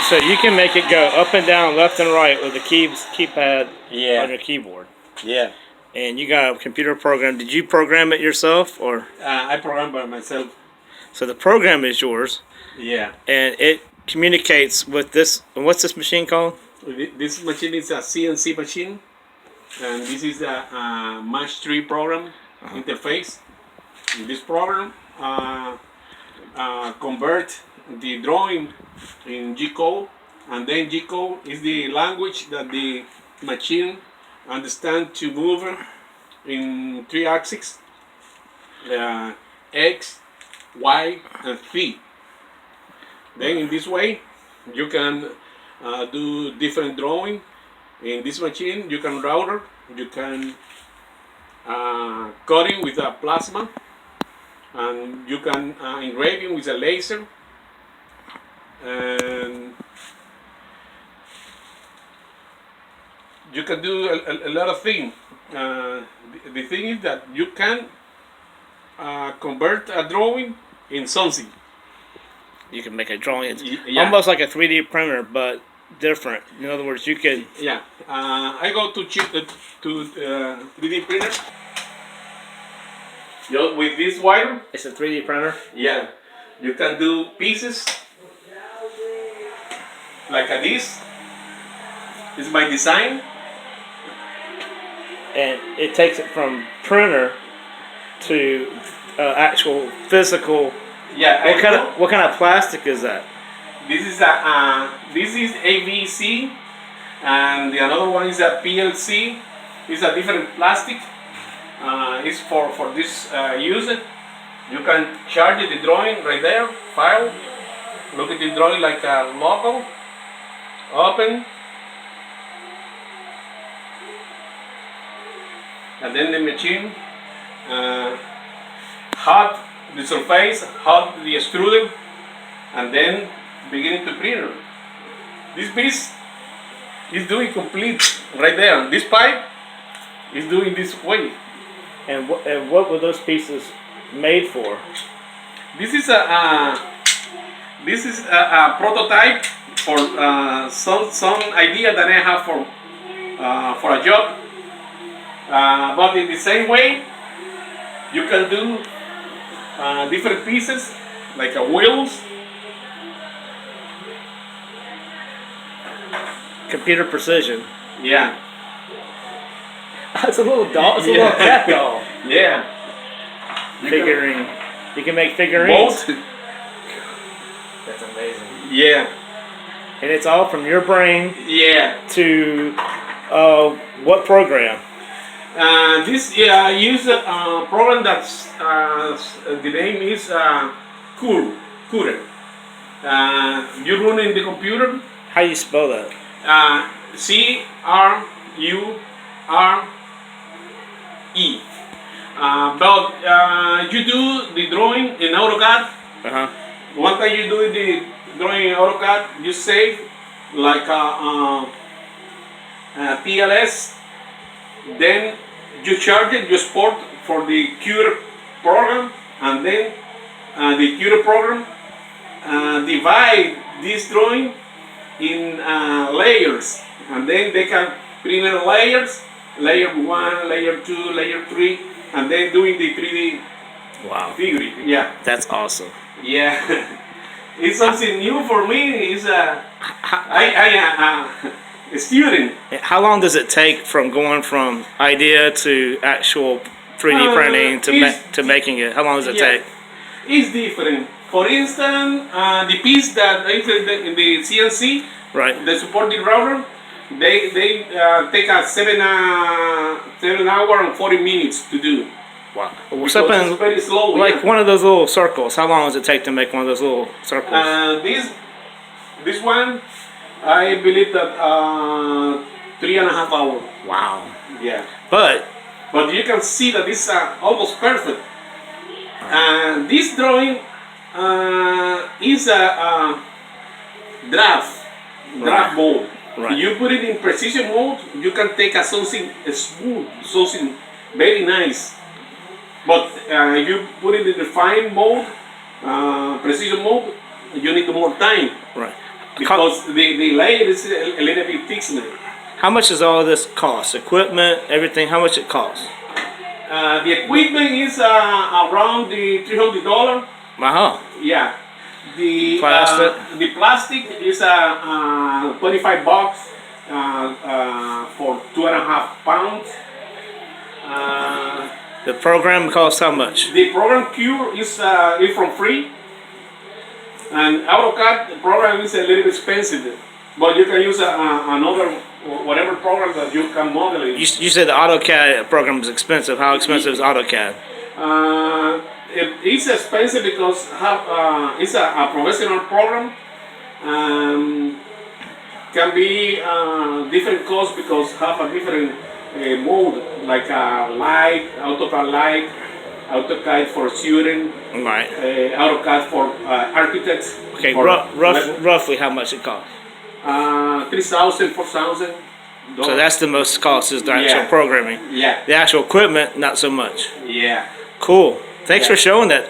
So you can make it go up and down, left and right with the keypad on your keyboard. Yeah. And you got a computer program. Did you program it yourself, or? I program by myself. So the program is yours. Yeah. And it communicates with this. What's this machine called? This machine is a C.N.C machine, and this is a Match 3 program interface. In this program, convert the drawing in G code, and then G code is the language that the machine understands to move in 3 axes: X, Y, and Z. Then in this way, you can do different drawing. In this machine, you can router, you can cutting with a plasma, and you can engraving with a laser, and you can do a lot of things. The thing is that you can convert a drawing in something. You can make a drawing. It's Yeah. almost like a 3D printer, but different. In other words, you could. Yeah, I go to 3D printer. With this wire, It's a 3D printer. yeah, you can do pieces like this. It's my design. And it takes it from printer to actual physical. Yeah, What kind of plastic is that? this is AVC, and the another one is a PLC. It's a different plastic. It's for this use. You can charge the drawing right there. File. Look at the drawing like a logo. Open. And then the machine hot the surface, hot the extruder, and then beginning to print. This piece is doing complete right there. This pipe is doing this way. And what were those pieces made for? This is a prototype for some idea that I have for a job. But in the same way, you can do different pieces like wheels. Computer precision. Yeah. It's a little doll. It's a little cat doll. Yeah. Figurine. You can make figurines. Both. That's amazing. Yeah. And it's all from your brain Yeah. to what program? This I use a program that's the name is Cure. You run in the computer. How do you spell that? CRURE. But you do the drawing in AutoCAD. One time you do the drawing in AutoCAD, you save like a TLS. Then you charge it, you export for the Cure program, and then the Cure program divide this drawing in layers, and then they can print layers, layer 1, layer 2, layer 3, and then doing the 3D figurine. Yeah, that's awesome. Yeah. It's something new for me. It's a student. How long does it take from going from idea to actual 3D printing to making it? How long does it take? It's different. For instance, the piece that is in the C.N.C, right, the supported router, they take a 7 hour and 40 minutes to do. Wow. Something very slow. Like one of those little circles. How long does it take to make one of those little circles? This one, I believe that 3.5 hours. Wow. Yeah. But you can see that it's almost perfect. This drawing is a draft mode. Right. You put it in precision mode, you can take something smooth, something very nice. But if you put it in refine mode, precision mode, you need more time. Right. because the layer is a little bit thick now. How much does all this cost? Equipment, everything. How much it costs? The equipment is around the $300. Wow. Yeah. The plastic is $25 for 2.5 pounds. The program costs how much? The program cure is from free, and AutoCAD program is a little bit expensive, but you can use another whatever program that you can model it. You said the AutoCAD program is expensive. How expensive is AutoCAD? It's expensive because it's a professional program. Can be different costs because have a different mode, like light, AutoCAD for student, Right. AutoCAD for architects. Okay, for roughly how much it costs? 3,000, 4,000. So that's the most cost is the actual Yeah. programming. Yeah. The actual equipment, not so much. Yeah. Cool. Thanks for showing that.